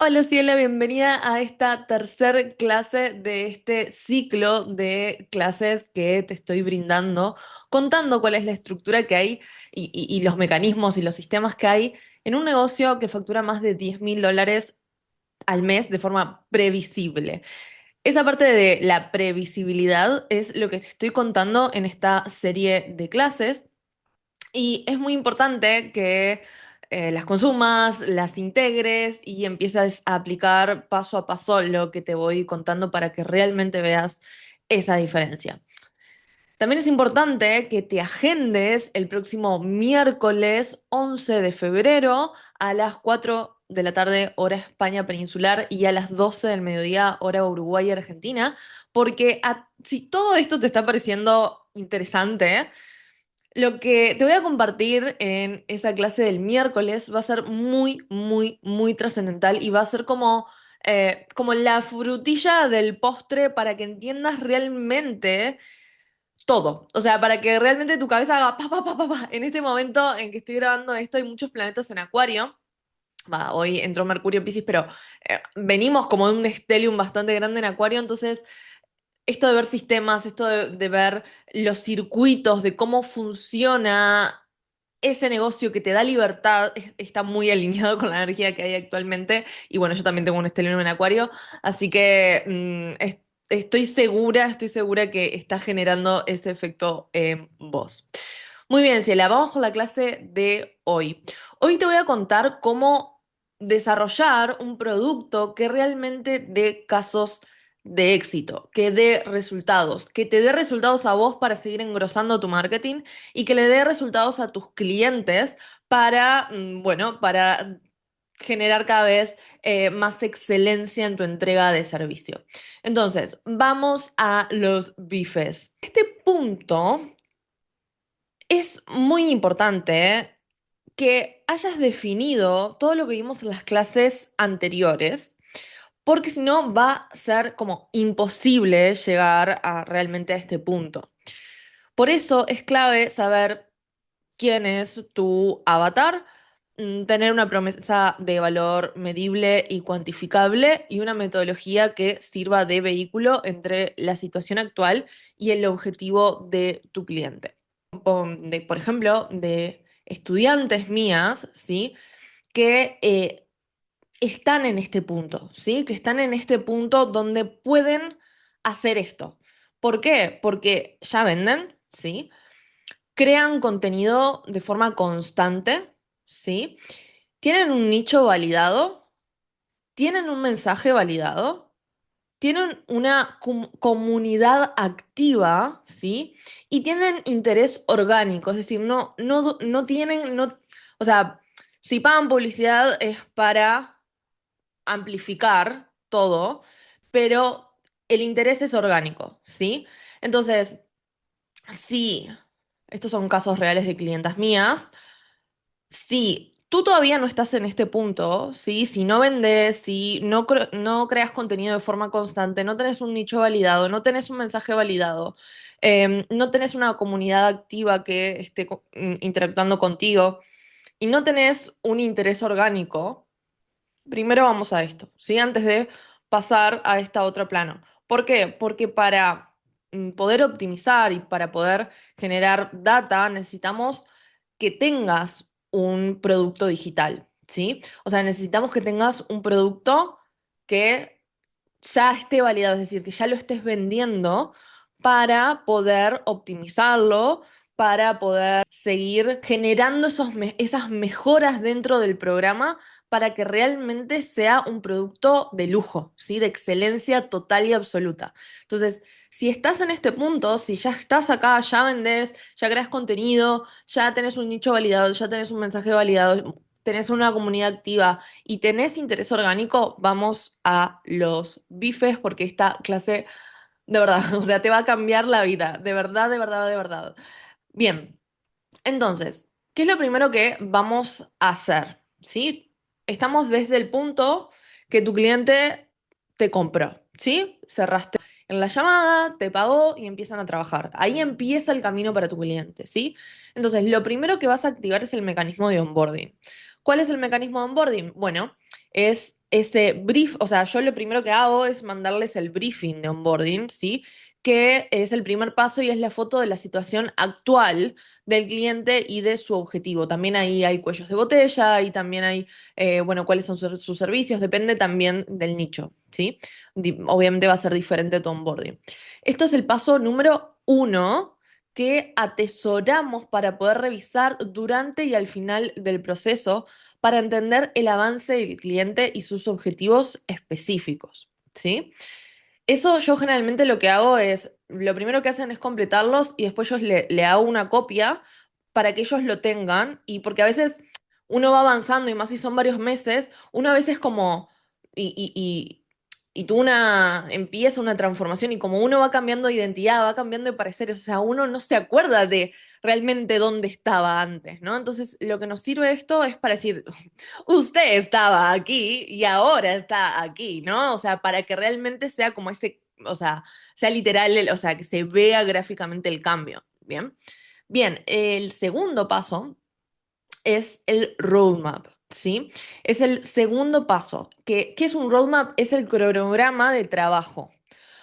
Hola Ciela, bienvenida a esta tercer clase de este ciclo de clases que te estoy brindando, contando cuál es la estructura que hay y los mecanismos y los sistemas que hay en un negocio que factura más de $10.000 al mes de forma previsible. Esa parte de la previsibilidad es lo que te estoy contando en esta serie de clases. Y es muy importante que las consumas, las integres y empieces a aplicar paso a paso lo que te voy contando para que realmente veas esa diferencia. También es importante que te agendes el próximo miércoles 11 de febrero a las 4 de la tarde, hora España peninsular, y a las 12 del mediodía, hora Uruguay y Argentina, porque si todo esto te está pareciendo interesante, lo que te voy a compartir en esa clase del miércoles va a ser muy, muy, muy trascendental y va a ser como la frutilla del postre para que entiendas realmente todo. O sea, para que realmente tu cabeza haga pa, pa, pa, pa, pa. En este momento en que estoy grabando esto hay muchos planetas en Acuario. Hoy entró Mercurio en Piscis, pero venimos como de un stellium bastante grande en Acuario, entonces esto de ver sistemas, esto de ver los circuitos, de cómo funciona ese negocio que te da libertad, está muy alineado con la energía que hay actualmente. Y bueno, yo también tengo un estelio en Acuario, así que estoy segura que está generando ese efecto en vos. Muy bien, Ciela, vamos con la clase de hoy. Hoy te voy a contar cómo desarrollar un producto que realmente dé casos de éxito, que dé resultados, que te dé resultados a vos para seguir engrosando tu marketing y que le dé resultados a tus clientes para, bueno, para generar cada vez más excelencia en tu entrega de servicio. Entonces, vamos a los bifes. Este punto es muy importante, que hayas definido todo lo que vimos en las clases anteriores, porque si no va a ser como imposible llegar realmente a este punto. Por eso es clave saber quién es tu avatar, tener una promesa de valor medible y cuantificable y una metodología que sirva de vehículo entre la situación actual y el objetivo de tu cliente. Por ejemplo, de estudiantes mías, ¿sí? Que están en este punto, ¿sí? Que están en este punto donde pueden hacer esto. ¿Por qué? Porque ya venden, ¿sí? Crean contenido de forma constante, ¿sí? Tienen un nicho validado, tienen un mensaje validado, tienen una comunidad activa, ¿sí? Y tienen interés orgánico, es decir, no tienen, o sea, si pagan publicidad es para amplificar todo, pero el interés es orgánico, ¿sí? Entonces, si estos son casos reales de clientas mías, si tú todavía no estás en este punto, ¿sí? Si no vendes, si no creas contenido de forma constante, no tenés un nicho validado, no tenés un mensaje validado, no tenés una comunidad activa que esté interactuando contigo y no tenés un interés orgánico, primero vamos a esto, ¿sí? Antes de pasar a esta otra plano. ¿Por qué? Porque para poder optimizar y para poder generar data necesitamos que tengas un producto digital, ¿sí? O sea, necesitamos que tengas un producto que ya esté validado, es decir, que ya lo estés vendiendo para poder optimizarlo, para poder seguir generando esas mejoras dentro del programa para que realmente sea un producto de lujo, ¿sí? De excelencia total y absoluta. Entonces, si estás en este punto, si ya estás acá, ya vendés, ya creas contenido, ya tenés un nicho validado, ya tenés un mensaje validado, tenés una comunidad activa y tenés interés orgánico, vamos a los bifes porque esta clase, de verdad, o sea, te va a cambiar la vida, de verdad, de verdad, de verdad. Bien, entonces, ¿qué es lo primero que vamos a hacer? ¿Sí? Estamos desde el punto que tu cliente te compró, ¿sí? Cerraste en la llamada, te pagó y empiezan a trabajar. Ahí empieza el camino para tu cliente, ¿sí? Entonces, lo primero que vas a activar es el mecanismo de onboarding. ¿Cuál es el mecanismo de onboarding? Bueno, es ese brief, o sea, yo lo primero que hago es mandarles el briefing de onboarding, ¿sí? Que es el primer paso y es la foto de la situación actual del cliente y de su objetivo. También ahí hay cuellos de botella y también hay, bueno, cuáles son sus servicios, depende también del nicho, ¿sí? Obviamente va a ser diferente tu onboarding. Esto es el paso número uno que atesoramos para poder revisar durante y al final del proceso para entender el avance del cliente y sus objetivos específicos, ¿sí? Eso yo generalmente lo que hago es, lo primero que hacen es completarlos y después yo le hago una copia para que ellos lo tengan y porque a veces uno va avanzando y más si son varios meses, uno a veces como, y, y, y, y tú empieza una transformación y como uno va cambiando de identidad, va cambiando de pareceres, o sea, uno no se acuerda de realmente dónde estaba antes, ¿no? Entonces, lo que nos sirve esto es para decir, usted estaba aquí y ahora está aquí, ¿no? O sea, para que realmente sea como ese, o sea, sea literal, o sea, que se vea gráficamente el cambio, ¿bien? Bien, el segundo paso es el roadmap, ¿sí? Es el segundo paso. ¿Qué es un roadmap? Es el cronograma de trabajo,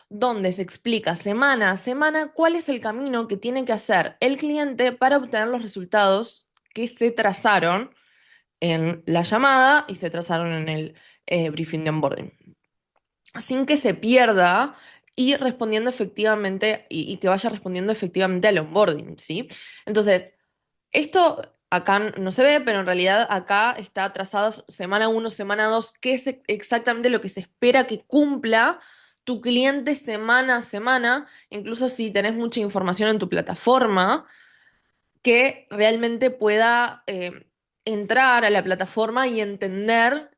donde se explica semana a semana cuál es el camino que tiene que hacer el cliente para obtener los resultados que se trazaron en la llamada y se trazaron en el briefing de onboarding, sin que se pierda y respondiendo efectivamente y que vaya respondiendo efectivamente al onboarding, ¿sí? Entonces, esto acá no se ve, pero en realidad acá está trazada semana uno, semana 2, qué es exactamente lo que se espera que cumpla tu cliente semana a semana, incluso si tenés mucha información en tu plataforma, que realmente pueda entrar a la plataforma y entender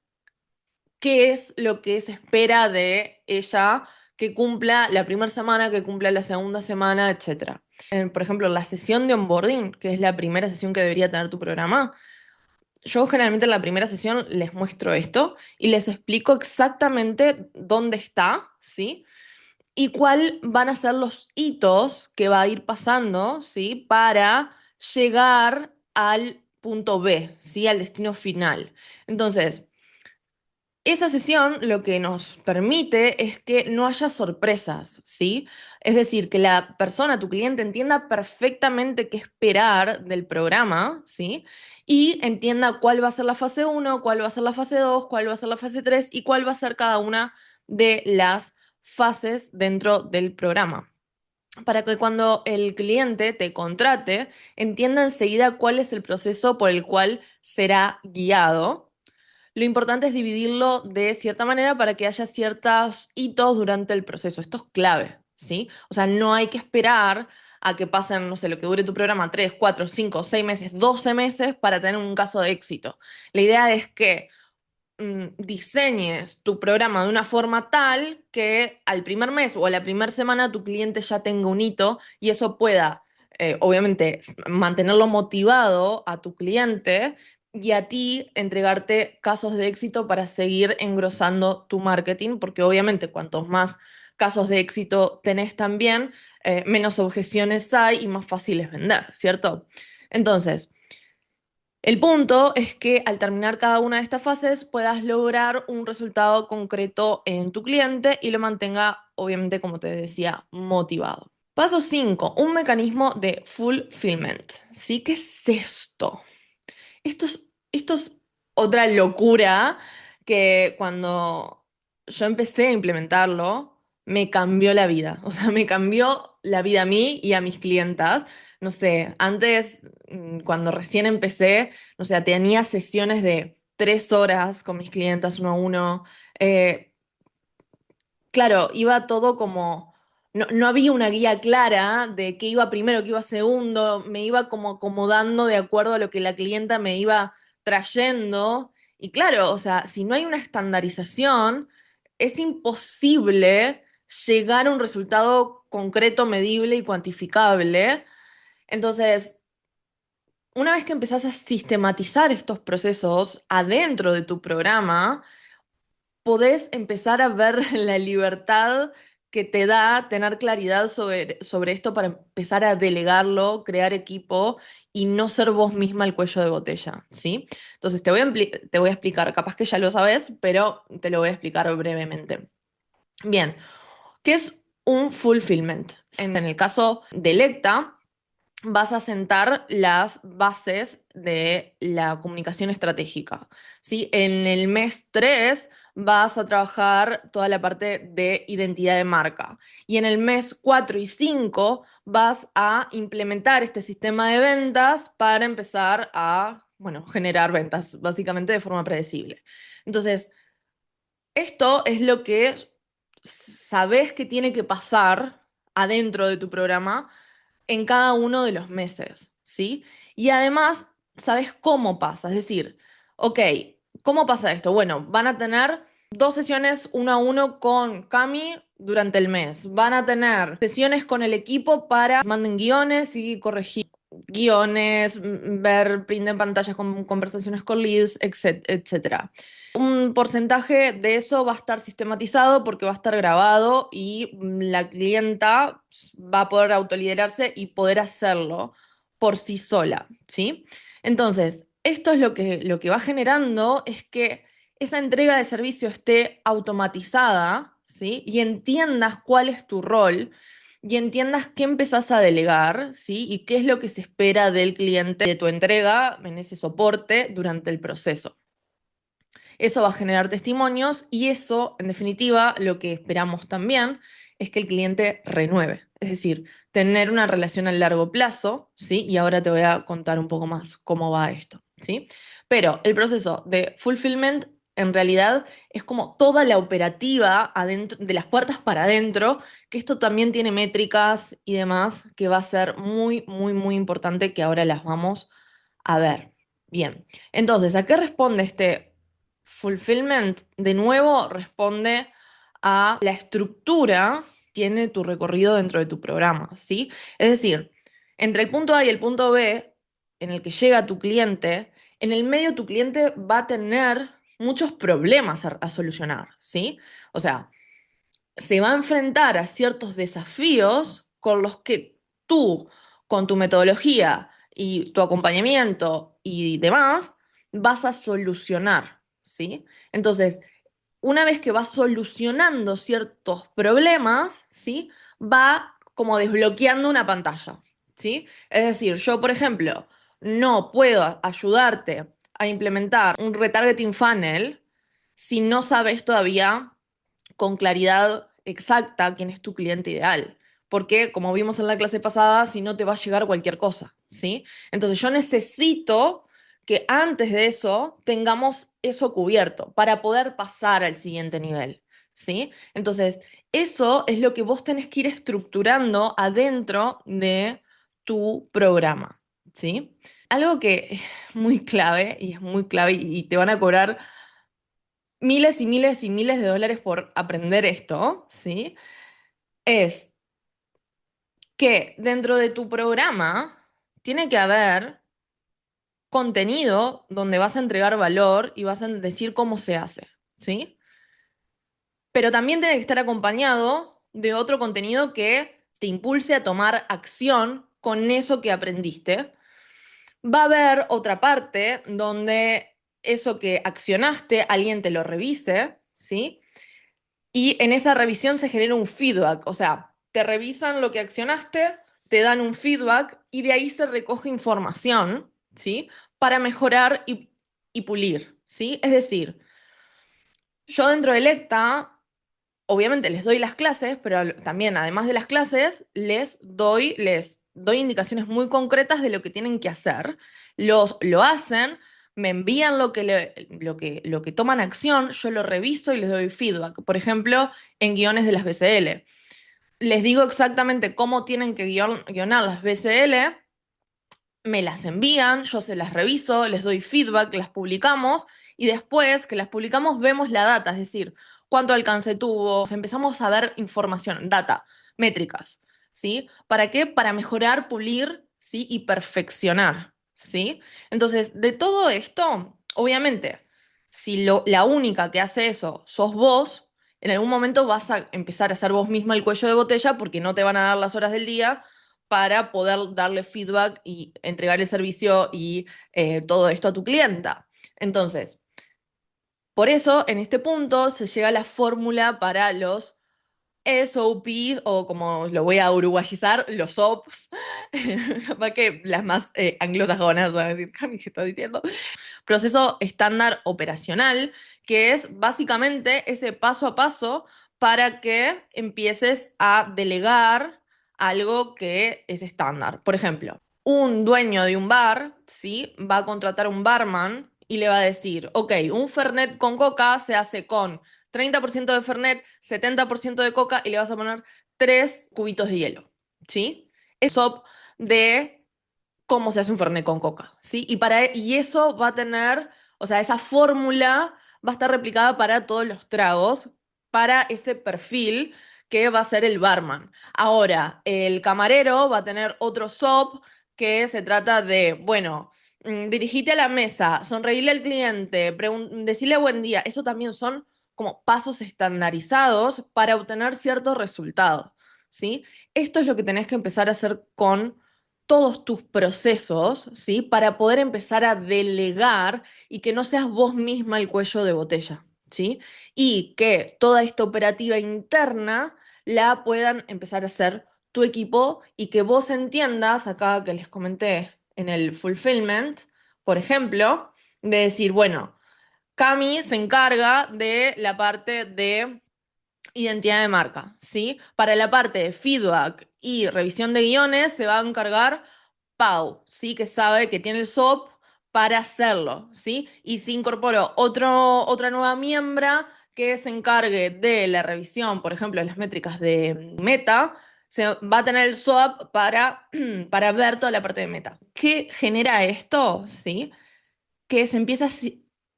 qué es lo que se espera de ella que cumpla la primera semana, que cumpla la segunda semana, etcétera. Por ejemplo, la sesión de onboarding, que es la primera sesión que debería tener tu programa, yo generalmente en la primera sesión les muestro esto y les explico exactamente dónde está, ¿sí? Y cuál van a ser los hitos que va a ir pasando, ¿sí? Para llegar al punto B, ¿sí? Al destino final. Entonces, esa sesión lo que nos permite es que no haya sorpresas, ¿sí? Es decir, que la persona, tu cliente, entienda perfectamente qué esperar del programa, ¿sí? Y entienda cuál va a ser la fase uno, cuál va a ser la fase 2, cuál va a ser la fase 3 y cuál va a ser cada una de las fases dentro del programa. Para que cuando el cliente te contrate, entienda enseguida cuál es el proceso por el cual será guiado. Lo importante es dividirlo de cierta manera para que haya ciertos hitos durante el proceso. Esto es clave, ¿sí? O sea, no hay que esperar a que pasen, no sé, lo que dure tu programa, 3, 4, 5, 6 meses, 12 meses para tener un caso de éxito. La idea es que diseñes tu programa de una forma tal que al primer mes o a la primera semana tu cliente ya tenga un hito y eso pueda, obviamente, mantenerlo motivado a tu cliente y a ti entregarte casos de éxito para seguir engrosando tu marketing, porque obviamente cuantos más casos de éxito tenés también, menos objeciones hay y más fácil es vender, ¿cierto? Entonces, el punto es que al terminar cada una de estas fases puedas lograr un resultado concreto en tu cliente y lo mantenga, obviamente, como te decía, motivado. Paso 5, un mecanismo de fulfillment. ¿Sí? ¿Qué es esto? Esto es otra locura que cuando yo empecé a implementarlo, me cambió la vida. O sea, me cambió la vida a mí y a mis clientas. No sé, antes, cuando recién empecé, no sé, tenía sesiones de 3 horas con mis clientas uno a uno. Eh, claro, iba todo como, no había una guía clara de qué iba primero, qué iba segundo, me iba como acomodando de acuerdo a lo que la clienta me iba trayendo. Y claro, o sea, si no hay una estandarización, es imposible llegar a un resultado concreto, medible y cuantificable. Entonces, una vez que empezás a sistematizar estos procesos adentro de tu programa, podés empezar a ver la libertad que te da tener claridad sobre esto para empezar a delegarlo, crear equipo y no ser vos misma el cuello de botella, ¿sí? Entonces te voy a explicar, capaz que ya lo sabes, pero te lo voy a explicar brevemente. Bien, ¿qué es un fulfillment? En el caso de Electa, vas a sentar las bases de la comunicación estratégica, ¿sí? En el mes 3 vas a trabajar toda la parte de identidad de marca. Y en el mes 4 y 5 vas a implementar este sistema de ventas para empezar a, bueno, generar ventas, básicamente de forma predecible. Entonces, esto es lo que sabes que tiene que pasar adentro de tu programa en cada uno de los meses, ¿sí? Y además, sabes cómo pasa, es decir, ok, ¿cómo pasa esto? Bueno, van a tener 2 sesiones uno a uno con Cami durante el mes. Van a tener sesiones con el equipo para manden guiones y corregir guiones, ver print en pantallas con conversaciones con leads, etcétera. Un porcentaje de eso va a estar sistematizado porque va a estar grabado y la clienta va a poder autoliderarse y poder hacerlo por sí sola, ¿sí? Entonces, esto es lo que va generando es que esa entrega de servicio esté automatizada, ¿sí? Y entiendas cuál es tu rol y entiendas qué empezás a delegar, ¿sí? Y qué es lo que se espera del cliente de tu entrega en ese soporte durante el proceso. Eso va a generar testimonios y eso, en definitiva, lo que esperamos también es que el cliente renueve, es decir, tener una relación a largo plazo, ¿sí? Y ahora te voy a contar un poco más cómo va esto, ¿sí? Pero el proceso de fulfillment en realidad es como toda la operativa adentro, de las puertas para adentro, que esto también tiene métricas y demás, que va a ser muy, muy, muy importante que ahora las vamos a ver. Bien, entonces, ¿a qué responde este fulfillment? De nuevo, responde a la estructura que tiene tu recorrido dentro de tu programa, ¿sí? Es decir, entre el punto A y el punto B, en el que llega tu cliente, en el medio tu cliente va a tener muchos problemas a solucionar, ¿sí? O sea, se va a enfrentar a ciertos desafíos con los que tú, con tu metodología y tu acompañamiento y demás, vas a solucionar, ¿sí? Entonces, una vez que vas solucionando ciertos problemas, ¿sí? Va como desbloqueando una pantalla, ¿sí? Es decir, yo, por ejemplo, no puedo ayudarte a implementar un retargeting funnel si no sabes todavía con claridad exacta quién es tu cliente ideal. Porque, como vimos en la clase pasada, si no te va a llegar cualquier cosa, ¿sí? Entonces yo necesito que antes de eso tengamos eso cubierto para poder pasar al siguiente nivel, ¿sí? Entonces, eso es lo que vos tenés que ir estructurando adentro de tu programa, ¿sí? Algo que es muy clave y es muy clave y te van a cobrar miles y miles y miles de dólares por aprender esto, ¿sí? Es que dentro de tu programa tiene que haber contenido donde vas a entregar valor y vas a decir cómo se hace, ¿sí? Pero también tiene que estar acompañado de otro contenido que te impulse a tomar acción con eso que aprendiste. Va a haber otra parte donde eso que accionaste, alguien te lo revise, ¿sí? Y en esa revisión se genera un feedback, o sea, te revisan lo que accionaste, te dan un feedback y de ahí se recoge información, ¿sí? Para mejorar y pulir, ¿sí? Es decir, yo dentro de Electa, obviamente les doy las clases, pero también además de las clases, les doy indicaciones muy concretas de lo que tienen que hacer. Lo hacen, me envían lo que toman acción, yo lo reviso y les doy feedback. Por ejemplo, en guiones de las BCL. Les digo exactamente cómo tienen que guionar las BCL, me las envían, yo se las reviso, les doy feedback, las publicamos y después que las publicamos vemos la data, es decir, cuánto alcance tuvo, empezamos a ver información, data, métricas, ¿sí? ¿Para qué? Para mejorar, pulir, ¿sí? Y perfeccionar, ¿sí? Entonces, de todo esto, obviamente, si la única que hace eso sos vos, en algún momento vas a empezar a hacer vos misma el cuello de botella porque no te van a dar las horas del día para poder darle feedback y entregar el servicio y todo esto a tu clienta. Entonces, por eso, en este punto, se llega a la fórmula para los SOPs, o como lo voy a uruguayizar, los OPs, capaz que las más anglosajonas van a decir, Cami, ¿qué estás diciendo? Proceso estándar operacional, que es básicamente ese paso a paso para que empieces a delegar algo que es estándar. Por ejemplo, un dueño de un bar, ¿sí? Va a contratar un barman y le va a decir, ok, un Fernet con coca se hace con 30% de Fernet, 70% de coca y le vas a poner 3 cubitos de hielo, ¿sí? Eso de cómo se hace un Fernet con coca, ¿sí? Y eso va a tener, o sea, esa fórmula va a estar replicada para todos los tragos, para ese perfil que va a ser el barman. Ahora, el camarero va a tener otro SOP que se trata de, bueno, dirigite a la mesa, sonreírle al cliente, decirle buen día. Eso también son como pasos estandarizados para obtener ciertos resultados, ¿sí? Esto es lo que tenés que empezar a hacer con todos tus procesos, ¿sí? Para poder empezar a delegar y que no seas vos misma el cuello de botella, ¿sí? Y que toda esta operativa interna la puedan empezar a hacer tu equipo y que vos entiendas, acá que les comenté en el fulfillment, por ejemplo, de decir, bueno, Cami se encarga de la parte de identidad de marca, ¿sí? Para la parte de feedback y revisión de guiones se va a encargar Pau, ¿sí? Que sabe que tiene el SOP para hacerlo, ¿sí? Y se incorporó otra nueva miembra que se encargue de la revisión, por ejemplo, de las métricas de Meta, se va a tener el SOAP para ver toda la parte de Meta. ¿Qué genera esto? ¿Sí? Que se empieza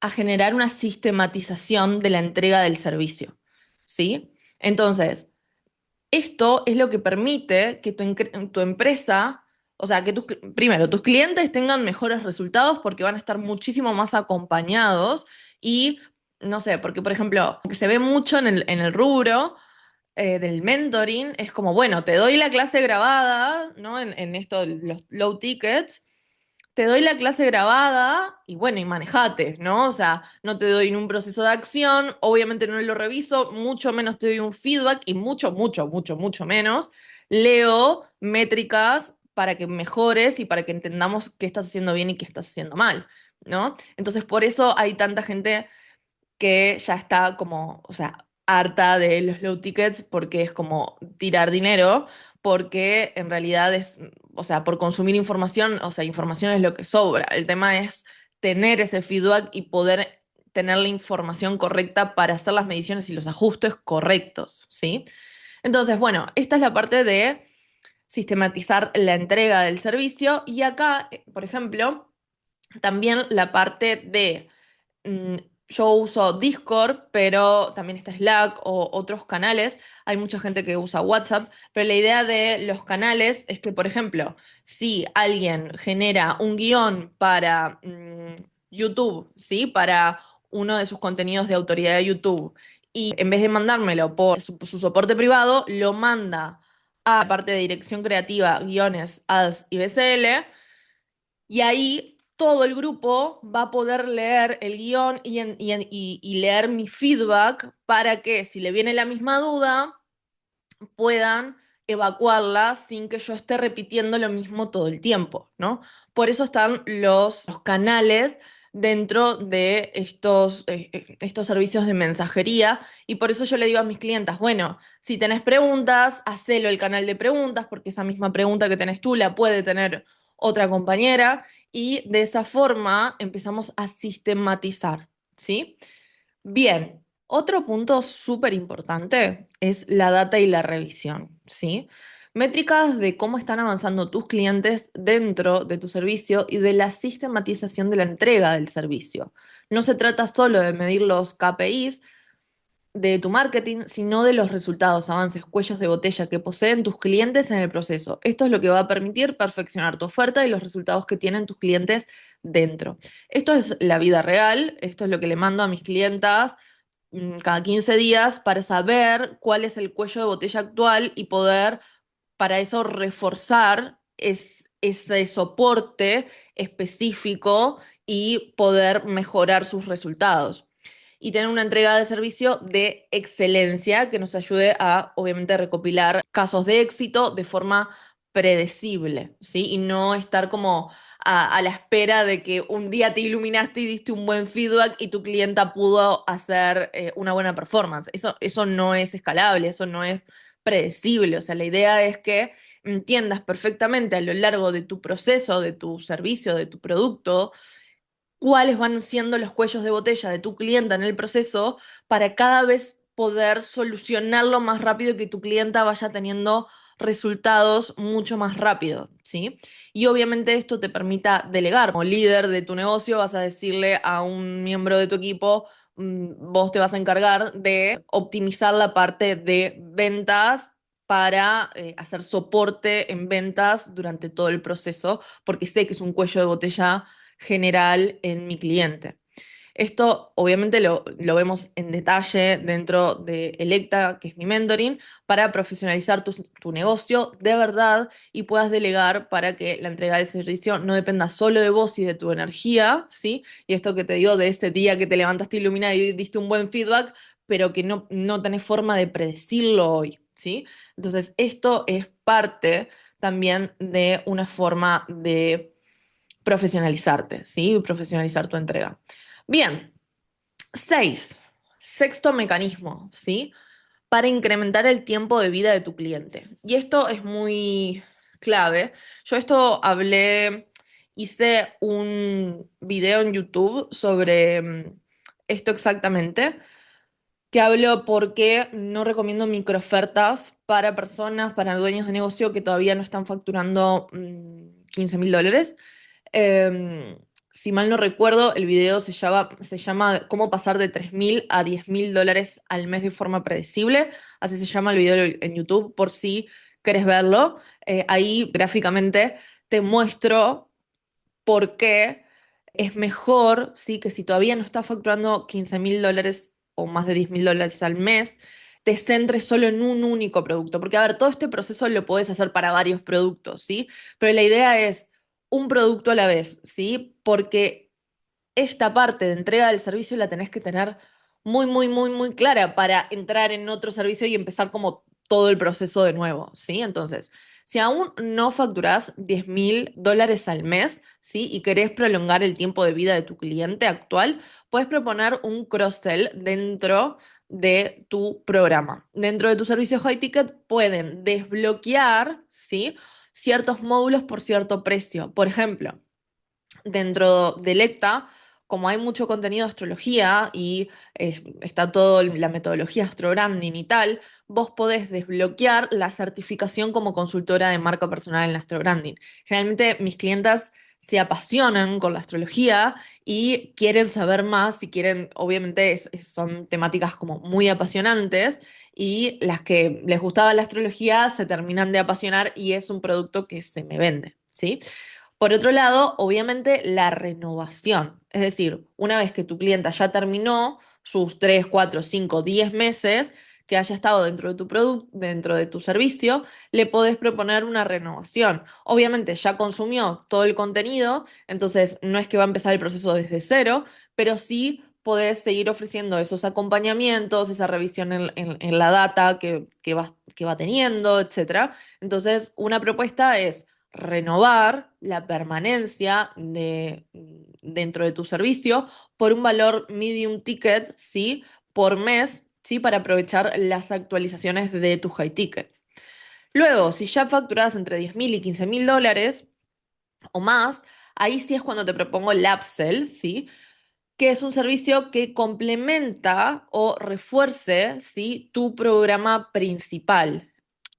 a generar una sistematización de la entrega del servicio, ¿sí? Entonces, esto es lo que permite que tu empresa, o sea, que primero, tus clientes tengan mejores resultados porque van a estar muchísimo más acompañados y, no sé, porque, por ejemplo, que se ve mucho en el rubro del mentoring, es como, bueno, te doy la clase grabada, ¿no? En esto, los low tickets, te doy la clase grabada y bueno, y manejate, ¿no? O sea, no te doy un proceso de acción, obviamente no lo reviso, mucho menos te doy un feedback y mucho menos leo métricas para que mejores y para que entendamos qué estás haciendo bien y qué estás haciendo mal, ¿no? Entonces, por eso hay tanta gente que ya está como, o sea, harta de los low tickets porque es como tirar dinero, porque en realidad es, o sea, por consumir información, o sea, información es lo que sobra. El tema es tener ese feedback y poder tener la información correcta para hacer las mediciones y los ajustes correctos, ¿sí? Entonces, bueno, esta es la parte de sistematizar la entrega del servicio y acá, por ejemplo, también la parte de mm, yo uso Discord, pero también está Slack o otros canales. Hay mucha gente que usa WhatsApp, pero la idea de los canales es que, por ejemplo, si alguien genera un guión para YouTube, ¿sí? Para uno de sus contenidos de autoridad de YouTube, y en vez de mandármelo por su soporte privado, lo manda a la parte de dirección creativa, guiones, ads y BCL, y ahí todo el grupo va a poder leer el guión y leer mi feedback para que si le viene la misma duda, puedan evacuarla sin que yo esté repitiendo lo mismo todo el tiempo, ¿no? Por eso están los canales dentro de estos servicios de mensajería y por eso yo le digo a mis clientas, bueno, si tenés preguntas, hacelo el canal de preguntas porque esa misma pregunta que tenés tú la puede tener otra compañera y de esa forma empezamos a sistematizar, ¿sí? Bien, otro punto súper importante es la data y la revisión, ¿sí? Métricas de cómo están avanzando tus clientes dentro de tu servicio y de la sistematización de la entrega del servicio. No se trata solo de medir los KPIs de tu marketing, sino de los resultados, avances, cuellos de botella que poseen tus clientes en el proceso. Esto es lo que va a permitir perfeccionar tu oferta y los resultados que tienen tus clientes dentro. Esto es la vida real, esto es lo que le mando a mis clientas cada 15 días para saber cuál es el cuello de botella actual y poder para eso reforzar ese soporte específico y poder mejorar sus resultados. Y tener una entrega de servicio de excelencia que nos ayude a, obviamente, recopilar casos de éxito de forma predecible, ¿sí? Y no estar como a la espera de que un día te iluminaste y diste un buen feedback y tu clienta pudo hacer una buena performance. Eso no es escalable, eso no es predecible. O sea, la idea es que entiendas perfectamente a lo largo de tu proceso, de tu servicio, de tu producto, cuáles van siendo los cuellos de botella de tu clienta en el proceso para cada vez poder solucionarlo más rápido y que tu clienta vaya teniendo resultados mucho más rápido, ¿sí? Y obviamente esto te permita delegar. Como líder de tu negocio vas a decirle a un miembro de tu equipo, vos te vas a encargar de optimizar la parte de ventas para hacer soporte en ventas durante todo el proceso, porque sé que es un cuello de botella general en mi cliente. Esto obviamente lo vemos en detalle dentro de Electa, que es mi mentoring, para profesionalizar tu negocio de verdad y puedas delegar para que la entrega del servicio no dependa solo de vos y de tu energía, ¿sí? Y esto que te digo de ese día que te levantaste iluminada y diste un buen feedback, pero que no tenés forma de predecirlo hoy, ¿sí? Entonces, esto es parte también de una forma de profesionalizarte, ¿sí? Profesionalizar tu entrega. Bien, 6. Sexto mecanismo, ¿sí? Para incrementar el tiempo de vida de tu cliente. Y esto es muy clave. Yo esto hice un video en YouTube sobre esto exactamente, que hablo por qué no recomiendo microofertas para personas, para dueños de negocio que todavía no están facturando $15.000. Eh, si mal no recuerdo, el video se llama Cómo pasar de 3.000 a $10.000 al mes de forma predecible. Así se llama el video en YouTube, por si querés verlo. Ahí gráficamente te muestro por qué es mejor, sí, que si todavía no estás facturando $15.000 o más de $10.000 al mes, te centres solo en un único producto. Porque, a ver, todo este proceso lo podés hacer para varios productos, ¿sí? Pero la idea es un producto a la vez, ¿sí? Porque esta parte de entrega del servicio la tenés que tener muy, muy, muy, muy clara para entrar en otro servicio y empezar como todo el proceso de nuevo, ¿sí? Entonces, si aún no facturás $10.000 al mes, ¿sí? Y querés prolongar el tiempo de vida de tu cliente actual, puedes proponer un cross-sell dentro de tu programa. Dentro de tu servicio high ticket pueden desbloquear, ¿sí? Ciertos módulos por cierto precio. Por ejemplo, dentro de Lecta, como hay mucho contenido de astrología y está toda la metodología astrobranding y tal, vos podés desbloquear la certificación como consultora de marca personal en astrobranding. Generalmente mis clientas se apasionan con la astrología y quieren saber más y quieren, obviamente son temáticas como muy apasionantes y las que les gustaba la astrología se terminan de apasionar y es un producto que se me vende, ¿sí? Por otro lado, obviamente, la renovación. Es decir, una vez que tu clienta ya terminó sus 3, 4, 5, 10 meses que haya estado dentro de tu producto, dentro de tu servicio, le podés proponer una renovación. Obviamente ya consumió todo el contenido, entonces no es que va a empezar el proceso desde cero, pero sí podés seguir ofreciendo esos acompañamientos, esa revisión en la data que va teniendo, etcétera. Entonces, una propuesta es renovar la permanencia dentro de tu servicio por un valor medium ticket, ¿sí? Por mes, ¿sí? Para aprovechar las actualizaciones de tu high ticket. Luego, si ya facturas entre $10.000 y $15.000 o más, ahí sí es cuando te propongo el upsell, ¿sí? Que es un servicio que complementa o refuerce, ¿sí? Tu programa principal.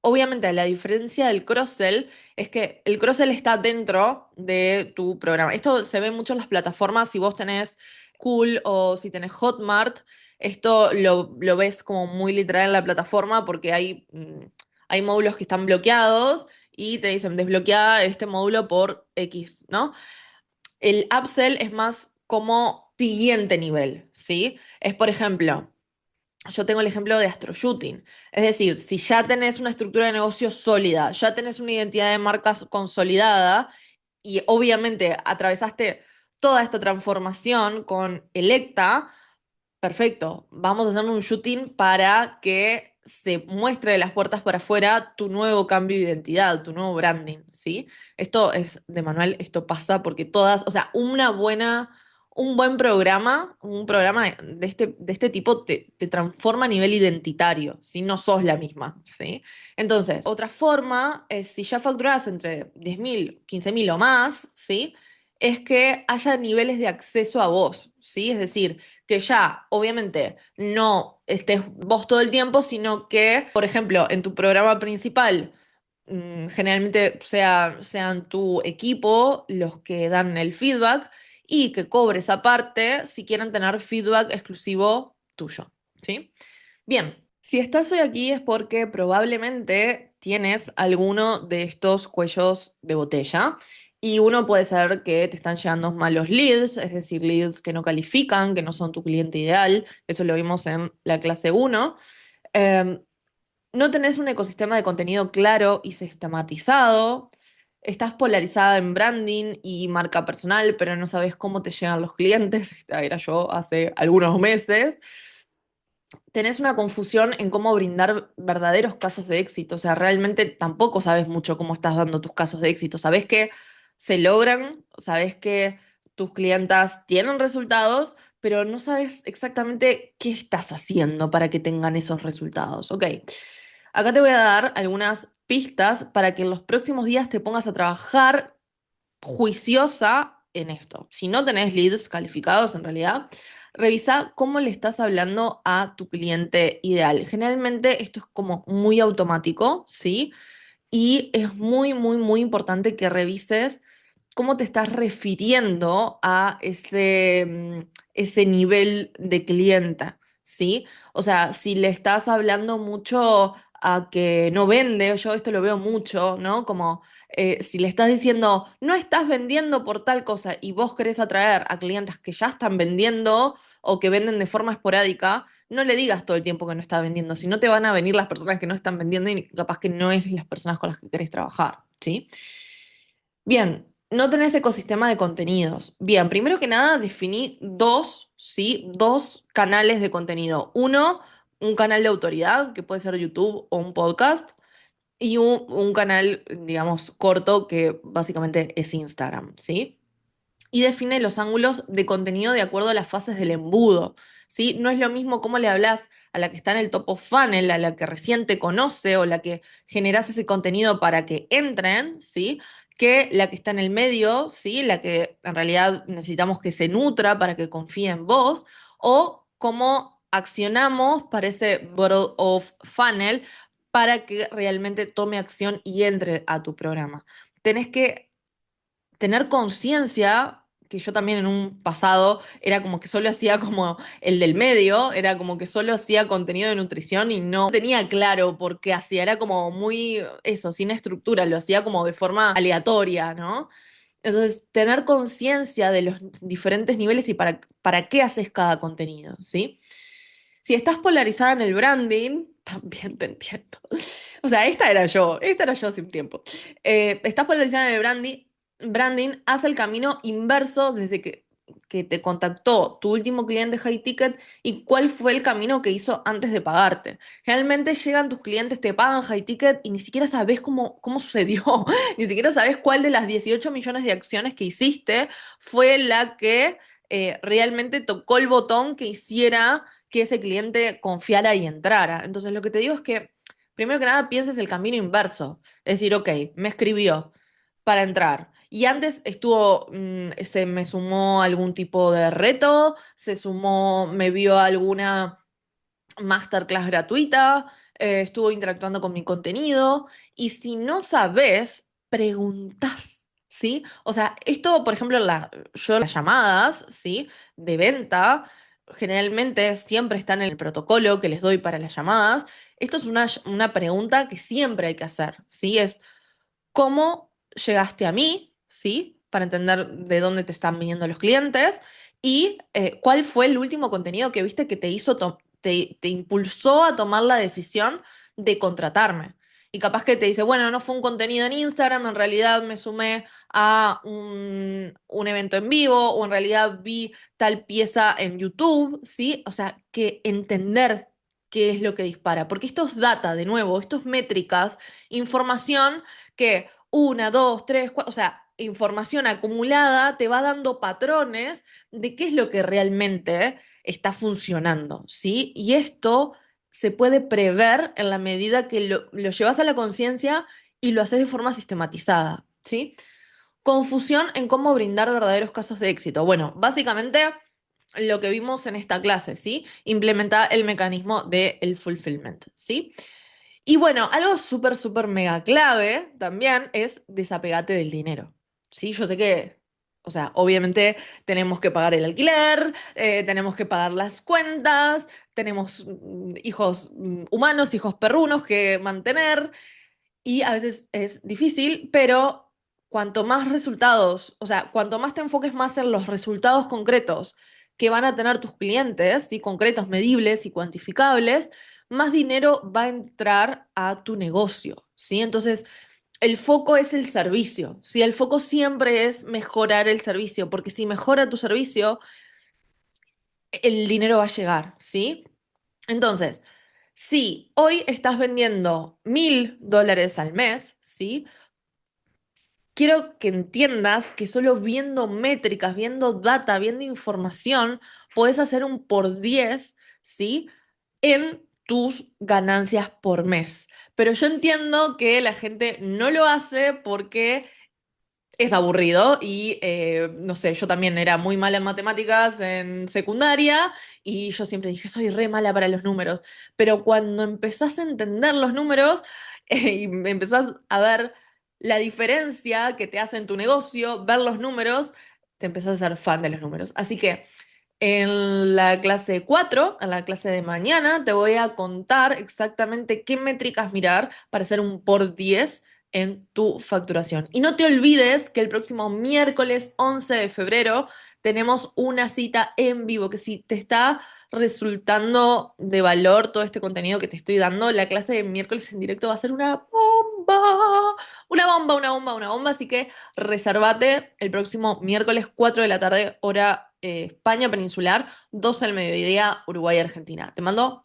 Obviamente, la diferencia del cross-sell es que el cross-sell está dentro de tu programa. Esto se ve mucho en las plataformas. Si vos tenés Cool o si tenés Hotmart, esto lo ves como muy literal en la plataforma porque hay módulos que están bloqueados y te dicen desbloquea este módulo por X, ¿no? El upsell es más como siguiente nivel, ¿sí? Es, por ejemplo, yo tengo el ejemplo de AstroShooting. Es decir, si ya tenés una estructura de negocio sólida, ya tenés una identidad de marcas consolidada y obviamente atravesaste toda esta transformación con Electa, perfecto, vamos a hacer un shooting para que se muestre de las puertas para afuera tu nuevo cambio de identidad, tu nuevo branding, ¿sí? Esto es de manual, esto pasa porque todas, o sea, un buen programa, un programa de este tipo te transforma a nivel identitario, ¿sí? No sos la misma, ¿sí? Entonces, otra forma es si ya facturás entre 10.000, 15.000 o más, ¿sí? Es que haya niveles de acceso a vos, ¿sí? Es decir, que ya, obviamente, no estés vos todo el tiempo, sino que, por ejemplo, en tu programa principal, generalmente sean tu equipo los que dan el feedback y que cobres aparte si quieren tener feedback exclusivo tuyo, ¿sí? Bien, si estás hoy aquí es porque probablemente tienes alguno de estos cuellos de botella y uno puede ser que te están llegando malos leads, es decir, leads que no califican, que no son tu cliente ideal, eso lo vimos en la clase uno. Em, no tenés un ecosistema de contenido claro y sistematizado, estás polarizada en branding y marca personal, pero no sabes cómo te llegan los clientes, esta era yo hace algunos meses. Tenés una confusión en cómo brindar verdaderos casos de éxito. O sea, realmente tampoco sabes mucho cómo estás dando tus casos de éxito. Sabes que se logran, sabes que tus clientas tienen resultados, pero no sabes exactamente qué estás haciendo para que tengan esos resultados. Ok, acá te voy a dar algunas pistas para que en los próximos días te pongas a trabajar juiciosa en esto. Si no tenés leads calificados en realidad, revisa cómo le estás hablando a tu cliente ideal. Generalmente esto es como muy automático, ¿sí? Y es muy, muy, muy importante que revises cómo te estás refiriendo a ese nivel de clienta, ¿sí? O sea, si le estás hablando mucho a que no vende, yo esto lo veo mucho, ¿no? Como si le estás diciendo, no estás vendiendo por tal cosa y vos querés atraer a clientes que ya están vendiendo o que venden de forma esporádica, no le digas todo el tiempo que no está vendiendo, si no te van a venir las personas que no están vendiendo y capaz que no es las personas con las que querés trabajar, ¿sí? Bien, no tenés ecosistema de contenidos. Bien, primero que nada, definí dos, ¿sí? Dos canales de contenido. Uno, un canal de autoridad, que puede ser YouTube o un podcast, y un canal, digamos, corto, que básicamente es Instagram, ¿sí? Y define los ángulos de contenido de acuerdo a las fases del embudo, ¿sí? No es lo mismo cómo le hablas a la que está en el top of funnel, a la que recién te conoce o la que generas ese contenido para que entren, ¿sí? Que la que está en el medio, ¿sí? La que en realidad necesitamos que se nutra para que confíe en vos, o cómo accionamos para ese bottom of funnel para que realmente tome acción y entre a tu programa. Tenés que tener conciencia, que yo también en un pasado era como que solo hacía como el del medio, era como que solo hacía contenido de nutrición y no tenía claro por qué hacía, era como muy eso, sin estructura, lo hacía como de forma aleatoria, ¿no? Entonces, tener conciencia de los diferentes niveles y para qué haces cada contenido, ¿sí? Si estás polarizada en el branding, también te entiendo. O sea, esta era yo hace un tiempo. Estás polarizada en el branding, haz el camino inverso desde que te contactó tu último cliente high ticket y cuál fue el camino que hizo antes de pagarte. Generalmente llegan tus clientes, te pagan high ticket y ni siquiera sabes cómo sucedió, ni siquiera sabes cuál de las 18 millones de acciones que hiciste fue la que realmente tocó el botón que hiciera que ese cliente confiara y entrara. Entonces, lo que te digo es que, primero que nada, pienses el camino inverso. Es decir, ok, me escribió para entrar. Y antes se me sumó algún tipo de reto, me vio alguna masterclass gratuita, estuvo interactuando con mi contenido. Y si no sabes, preguntás, ¿sí? O sea, esto, por ejemplo, yo las llamadas, ¿sí? De venta, generalmente siempre están en el protocolo que les doy para las llamadas. Esto es una pregunta que siempre hay que hacer, ¿sí? Es cómo llegaste a mí, ¿sí? Para entender de dónde te están viniendo los clientes y cuál fue el último contenido que viste que te te impulsó a tomar la decisión de contratarme. Y capaz que te dice, bueno, no fue un contenido en Instagram, en realidad me sumé a un evento en vivo o en realidad vi tal pieza en YouTube, ¿sí? O sea, que entender qué es lo que dispara, porque esto es data, de nuevo, esto es métricas, información que una, dos, tres, cuatro, o sea, información acumulada te va dando patrones de qué es lo que realmente está funcionando, ¿sí? Y esto se puede prever en la medida que lo llevas a la conciencia y lo haces de forma sistematizada, ¿sí? Confusión en cómo brindar verdaderos casos de éxito. Bueno, básicamente lo que vimos en esta clase, ¿sí? Implementa el mecanismo del fulfillment, ¿sí? Y bueno, algo súper, súper mega clave también es desapegate del dinero, ¿sí? Yo sé que, o sea, obviamente tenemos que pagar el alquiler, tenemos que pagar las cuentas, tenemos hijos humanos, hijos perrunos que mantener, y a veces es difícil, pero cuanto más resultados, o sea, cuanto más te enfoques más en los resultados concretos que van a tener tus clientes, ¿sí? Concretos, medibles y cuantificables, más dinero va a entrar a tu negocio, ¿sí? Entonces, el foco es el servicio, ¿sí? El foco siempre es mejorar el servicio, porque si mejora tu servicio, el dinero va a llegar, ¿sí? Entonces, si hoy estás vendiendo $1.000 al mes, ¿sí? Quiero que entiendas que solo viendo métricas, viendo data, viendo información, podés hacer un por 10, ¿sí? En tus ganancias por mes. Pero yo entiendo que la gente no lo hace porque es aburrido y no sé, yo también era muy mala en matemáticas en secundaria y yo siempre dije, soy re mala para los números, pero cuando empezás a entender los números y empezás a ver la diferencia que te hace en tu negocio, ver los números, te empezás a ser fan de los números. Así que en la clase 4, en la clase de mañana, te voy a contar exactamente qué métricas mirar para hacer un por 10 en tu facturación. Y no te olvides que el próximo miércoles 11 de febrero tenemos una cita en vivo, que si te está resultando de valor todo este contenido que te estoy dando, la clase de miércoles en directo va a ser una bomba, una bomba, una bomba, una bomba, así que resérvate el próximo miércoles 4 de la tarde, hora España peninsular, 12 del mediodía, Uruguay, Argentina. Te mando